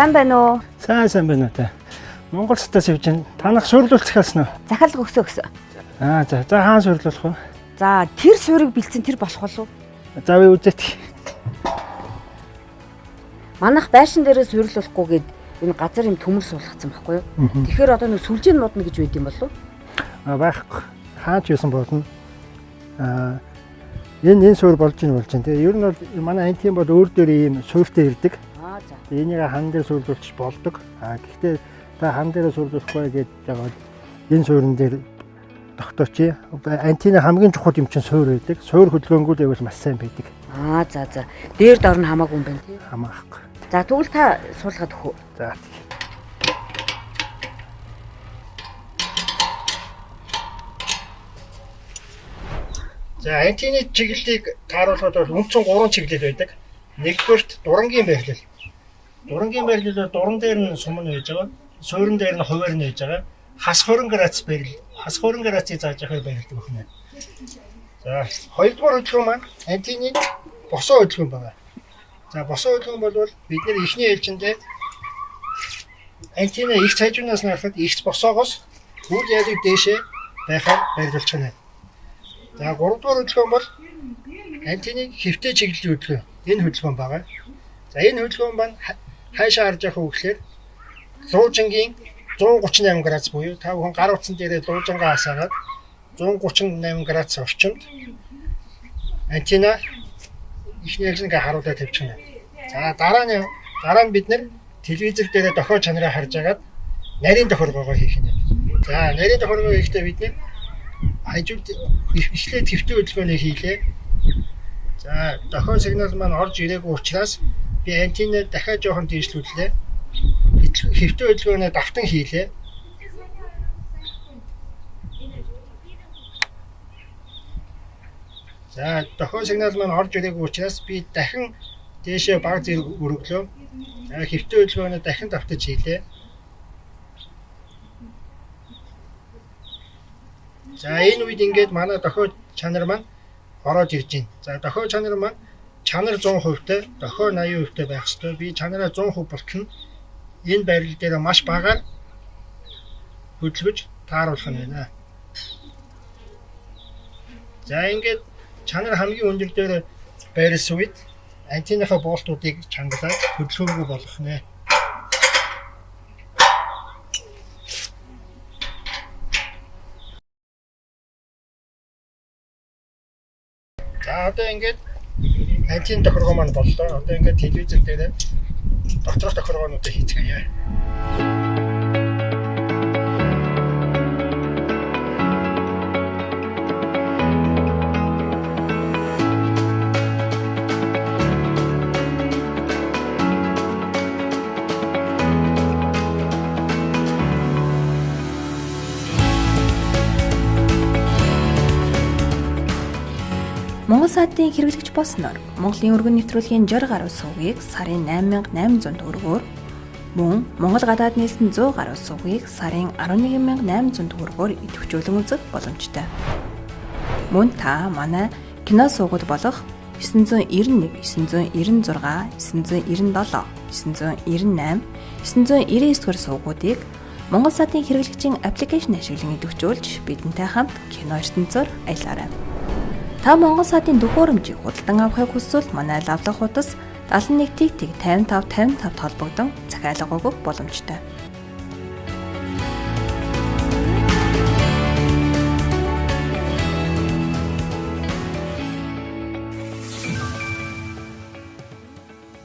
Сайн байна уу? Сайн байна уу та. Монгол стас явж байна. Танах суйрлуулах хэлсэн үү? Захиалга өгсөө. За хаан суйрлуулах уу? За тэр суурийг бэлдсэн тэр болох болов уу? За би үзээт. Манайх байшин дээрээ суйрлуулахгүйгээд энэ газар юм төмөр суулгацсан байхгүй юу? Тэгэхээр одоо нэг сүлжээ нуудна гэж байд юм болов уу? Байхгүй. Хаач юусан болно. Энэ суурь болж байна. Тэгээ ер нь бол манай антим бол өөр дөр ийм суурьтай ирдэг. За. Энийг хан дээр суйрлуулчих болдог. Гэхдээ та хан дээр суйрлуулахгүй гэж байгаа бол энэ суурин дээр тогтооч. Антины хамгийн чухал юм чинь суурь байдаг. Суурь хөдөлгөөнгүүд байвал маш сайн байдаг. За. Дээр дор нь хамаагүй юм байна тий. Хамаахгүй. За тэгвэл та суулгаад өгөө. За. За антины чиглэлийг тааруулахад бол үндсэн 3 чиглэл байдаг. Нэгдүгээрт дурангийн байрлал. Дурангийн байрлал бол дуран дээр нь сумн байж байгаа. Суурин дээр нь хуваар нь байж байгаа. Хас 20 градус байрлал. Хас 20 градусыг зааж явахаар байрлалдаг байна. За хоёрдугаар хөдөлгөөн маань антины босоо хөдөлгөөн байна. За босоо хөдөлгөөн бол бид нэр ихний ээлжиндээ антины их цайжунаас нарахад их босоогоос үйл ялыг дээшээ байхаар байрлуулж байна. За 3 дугаар хөдөлгөөн бол антины хэвтэй чиглэлийн хөдөлгөөн. Энэ хөдөлгөөн байгаа. За энэ хөдөлгөөн маань хайшаа харж явах үгээр луужингийн 138 градус буюу та бүхэн гар утсан дээрээ луужингаа хасаагаад 138 градус орчимд антина ихний ээлжингээ харуулаад тавьчихна. За дараа нь бид нэр телевизэр дээрээ дохио чанараа харж агаад нарийн тохиргоогоо хийх нь. За нарийн тохиргоо хийхдээ бид нэр хажууд эхлээд хэвтэй хөдөлгөөнийг хийлээ. За дохио сигнал маань орж ирээгүй учраас би антинаа дахиад жоохон дээшлүүллээ. Хэвтэй хөдөлгөөнөө давтан хийлээ. За дохио сигнал маань орж ирээгүй учраас би дахин дээшээ баг зэрэг өргөлөө. За хэвтэй хөдөлгөөнөө дахин давтаж хийлээ. За энэ үед ингээд манай дохио чанар маань ороод ирж байна. За дохио чанар маань чанар 100% тэй, дохио 80% тэй байх ёстой. Би чанараа 100% болтно. Энэ байрлал дээр маш багаар хөдөлгөж тааруулах нь байна. За ингээд чанар хамгийн өндөр дээр байрлсан үед антиныхаа болтуудыг чангалаад хөдөлгөөнгүй болгох нэ. За одоо ингээд антин тохиргоо маань боллоо. Одоо ингээд телевизэр дээр доторх тохиргоонуудыг хийцгээе. Монгол сайтын хэрэглэгч болсноор Монголын өргөн нэвтрүүлгийн 60 гаруй сувгийг сарын 8800 төгрөгөөр мөн Монгол гадаад нийслэн 100 гаруй сувгийг сарын 11800 төгрөгөөр идэвхжүүлэн үзэх боломжтой. Мөн та манай кино сувгууд болох 991, 996, 997, 998, 999 дугаар сувгуудыг Монгол сайтын хэрэглэгчийн аппликейшн ашиглан идэвхжүүлж бидэнтэй хамт кино ертөнцөөр аялаарай. Та Монгол сайтын дөхөөрөмжийг худалдан авахыг хүсвэл манай лавлах хуудас 71 55 55 холбогдсон захиалга өгөх боломжтой.